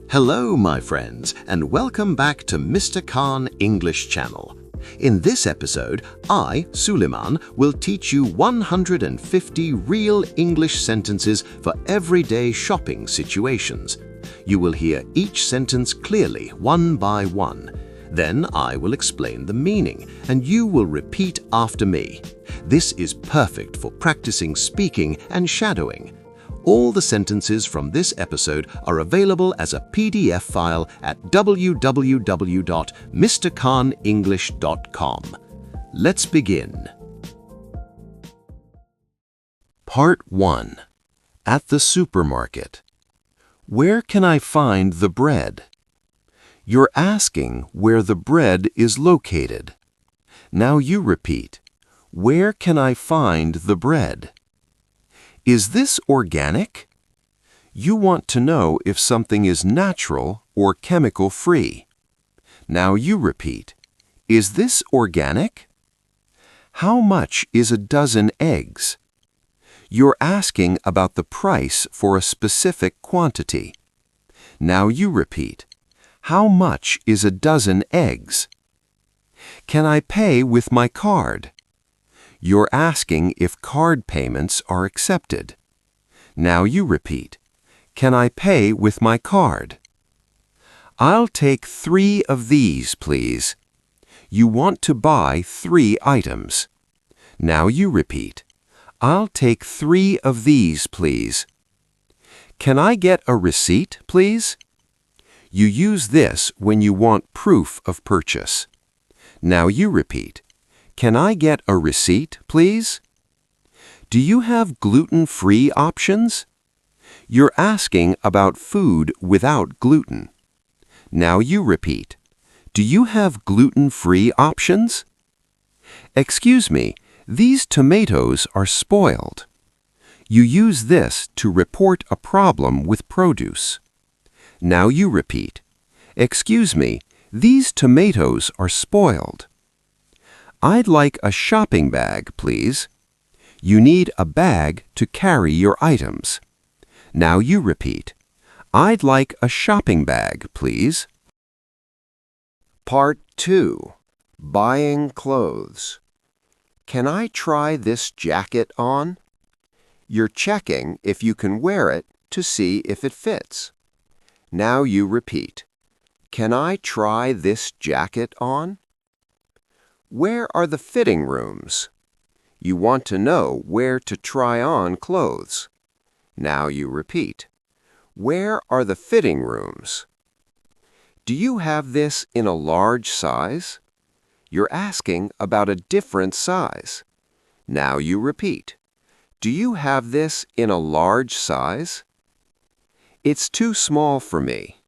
Hello, my friends, and welcome back to Mr. Khan English Channel. In this episode, I, Suleiman, will teach you 150 real English sentences for everyday shopping situations. You will hear each sentence clearly, one by one. Then I will explain the meaning, and you will repeat after me. This is perfect for practicing speaking and shadowing. All the sentences from this episode are available as a PDF file at www.mrkhanenglish.com. Let's begin. Part 1. At the supermarket. Where can I find the bread? You're asking where the bread is located. Now you repeat. Where can I find the bread? Is this organic? You want to know if something is natural or chemical-free. Now you repeat. Is this organic? How much is a dozen eggs? You're asking about the price for a specific quantity. Now you repeat. How much is a dozen eggs? Can I pay with my card? You're asking if card payments are accepted. Now you repeat. Can I pay with my card? I'll take 3 of these, please. You want to buy 3 items. Now you repeat. I'll take 3 of these, please. Can I get a receipt, please? You use this when you want proof of purchase. Now you repeat. Can I get a receipt, please? Do you have gluten-free options? You're asking about food without gluten. Now you repeat. Do you have gluten-free options? Excuse me, these tomatoes are spoiled. You use this to report a problem with produce. Now you repeat. Excuse me, these tomatoes are spoiled. I'd like a shopping bag, please. You need a bag to carry your items. Now you repeat. I'd like a shopping bag, please. Part 2. Buying clothes. Can I try this jacket on? You're checking if you can wear it to see if it fits. Now you repeat. Can I try this jacket on? Where are the fitting rooms? You want to know where to try on clothes. Now you repeat. Where are the fitting rooms? Do you have this in a large size? You're asking about a different size. Now you repeat. Do you have this in a large size? It's too small for me.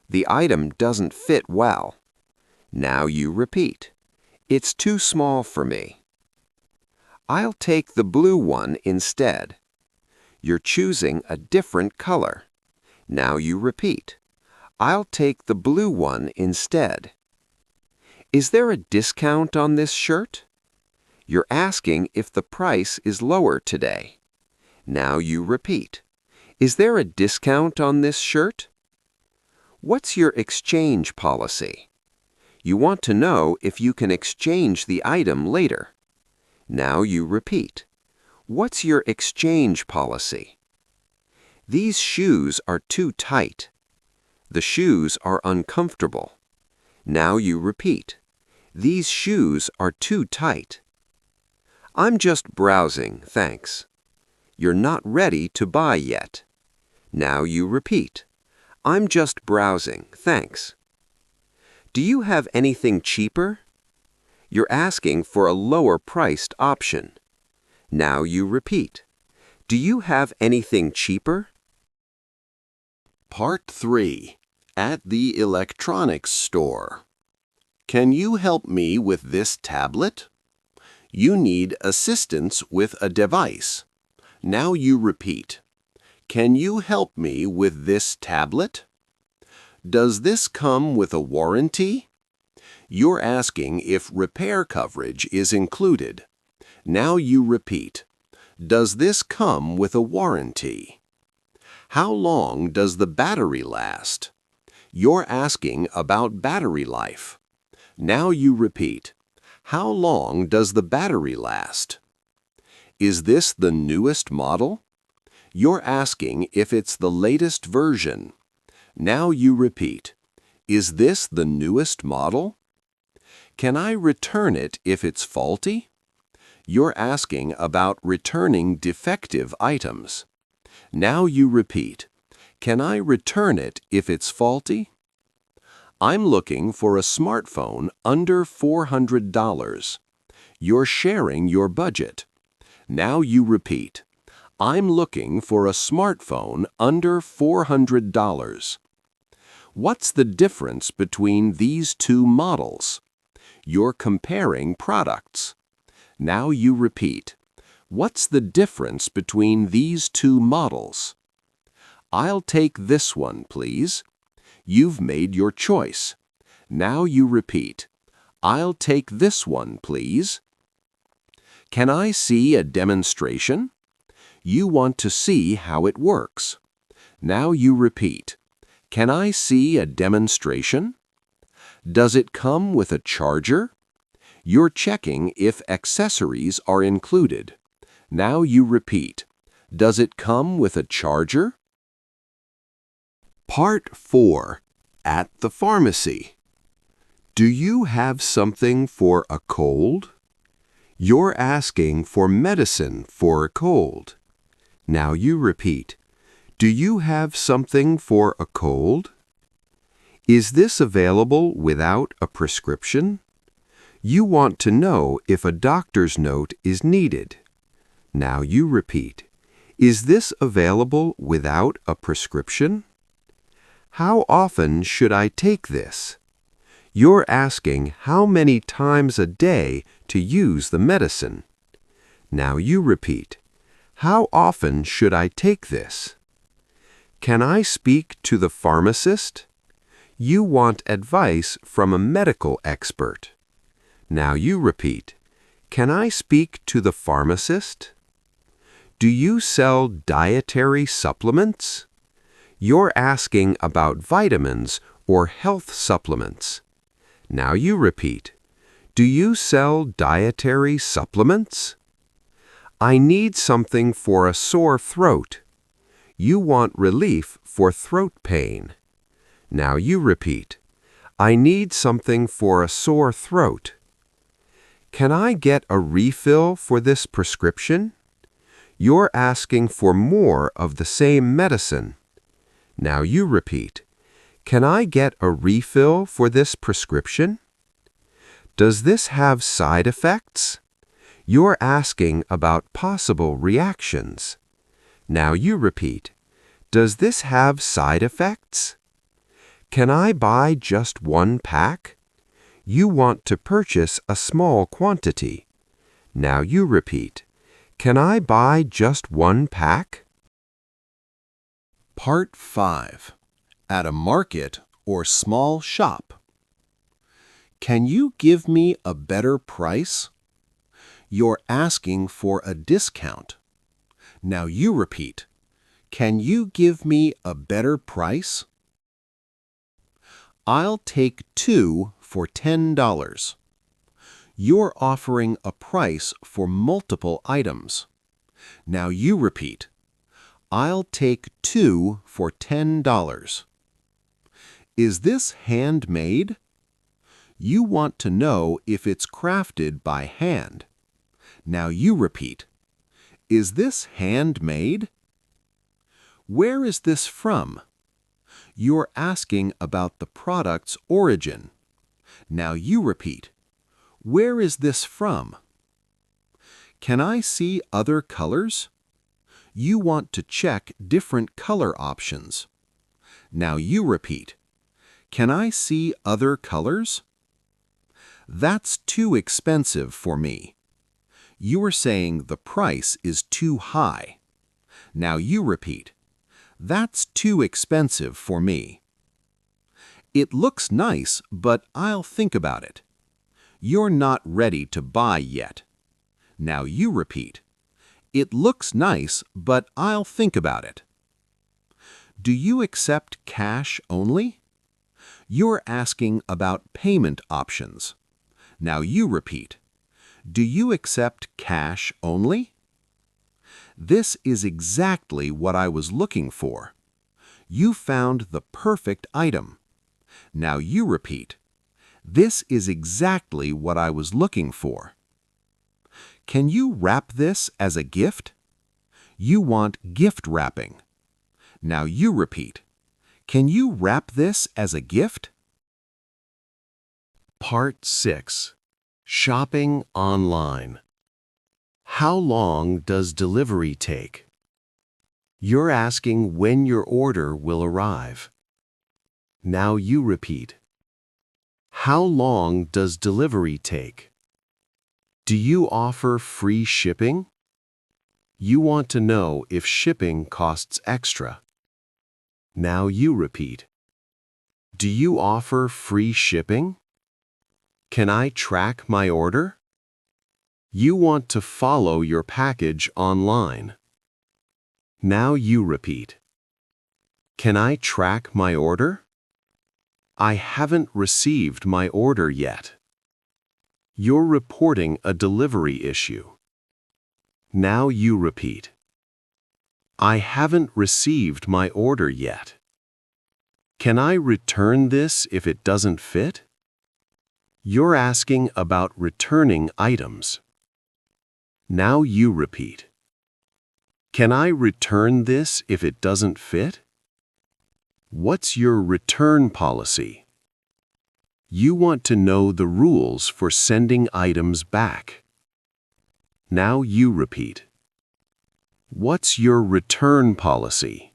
The item doesn't fit well. Now you repeat. It's too small for me. I'll take the blue one instead. You're choosing a different color. Now you repeat. I'll take the blue one instead. Is there a discount on this shirt? You're asking if the price is lower today. Now you repeat. Is there a discount on this shirt? What's your exchange policy? You want to know if you can exchange the item later. Now you repeat. What's your exchange policy? These shoes are too tight. The shoes are uncomfortable. Now you repeat. These shoes are too tight. I'm just browsing, thanks. You're not ready to buy yet. Now you repeat. I'm just browsing, thanks. Do you have anything cheaper? You're asking for a lower-priced option. Now you repeat. Do you have anything cheaper? Part 3. At the electronics store. Can you help me with this tablet? You need assistance with a device. Now you repeat. Can you help me with this tablet? Does this come with a warranty? You're asking if repair coverage is included. Now you repeat. Does this come with a warranty? How long does the battery last? You're asking about battery life. Now you repeat, how long does the battery last? Is this the newest model? You're asking if it's the latest version. Now you repeat, is this the newest model? Can I return it if it's faulty? You're asking about returning defective items. Now you repeat, can I return it if it's faulty? I'm looking for a smartphone under $400. You're sharing your budget. Now you repeat, I'm looking for a smartphone under $400. What's the difference between these two models? You're comparing products. Now you repeat, what's the difference between these two models? I'll take this one, please. You've made your choice. Now you repeat, I'll take this one, please. Can I see a demonstration? You want to see how it works. Now you repeat, can I see a demonstration? Does it come with a charger? You're checking if accessories are included. Now you repeat, does it come with a charger? Part 4. At the pharmacy. Do you have something for a cold? You're asking for medicine for a cold. Now you repeat, do you have something for a cold? Is this available without a prescription? You want to know if a doctor's note is needed. Now you repeat, is this available without a prescription? How often should I take this? You're asking how many times a day to use the medicine. Now you repeat, how often should I take this? Can I speak to the pharmacist? You want advice from a medical expert. Now you repeat, can I speak to the pharmacist? Do you sell dietary supplements? You're asking about vitamins or health supplements. Now you repeat, do you sell dietary supplements? I need something for a sore throat. You want relief for throat pain. Now you repeat, I need something for a sore throat. Can I get a refill for this prescription? You're asking for more of the same medicine. Now you repeat, can I get a refill for this prescription? Does this have side effects? You're asking about possible reactions. Now you repeat, does this have side effects? Can I buy just one pack? You want to purchase a small quantity. Now you repeat, can I buy just one pack? Part 5. At a market or small shop. Can you give me a better price? You're asking for a discount. Now you repeat, can you give me a better price? I'll take 2 for $10. You're offering a price for multiple items. Now you repeat, I'll take 2 for $10. Is this handmade? You want to know if it's crafted by hand. Now you repeat, is this handmade? Where is this from? You're asking about the product's origin. Now you repeat, where is this from? Can I see other colors? You want to check different color options. Now you repeat, can I see other colors? That's too expensive for me. You are saying the price is too high. Now you repeat, that's too expensive for me. It looks nice, but I'll think about it. You're not ready to buy yet. Now you repeat, it looks nice, but I'll think about it. Do you accept cash only? You're asking about payment options. Now you repeat. Do you accept cash only? This is exactly what I was looking for. You found the perfect item. Now you repeat. This is exactly what I was looking for. Can you wrap this as a gift? You want gift wrapping. Now you repeat. Can you wrap this as a gift? Part 6. Shopping online. How long does delivery take? You're asking when your order will arrive. Now you repeat. How long does delivery take? Do you offer free shipping? You want to know if shipping costs extra. Now you repeat. Do you offer free shipping? Can I track my order? You want to follow your package online. Now you repeat. Can I track my order? I haven't received my order yet. You're reporting a delivery issue. Now you repeat. I haven't received my order yet. Can I return this if it doesn't fit? You're asking about returning items. Now you repeat. Can I return this if it doesn't fit? What's your return policy? You want to know the rules for sending items back. Now you repeat. What's your return policy?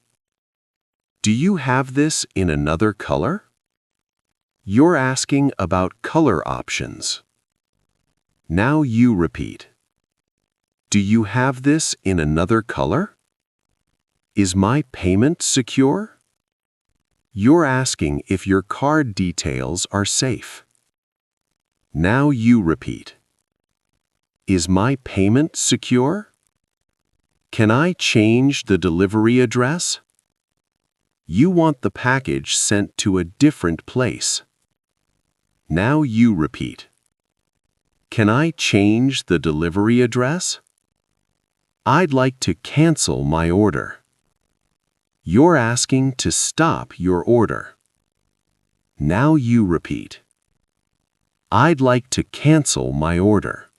Do you have this in another color? You're asking about color options. Now you repeat. Do you have this in another color? Is my payment secure? You're asking if your card details are safe. Now you repeat. Is my payment secure? Can I change the delivery address? You want the package sent to a different place. Now you repeat. Can I change the delivery address? I'd like to cancel my order. You're asking to stop your order. Now you repeat. I'd like to cancel my order.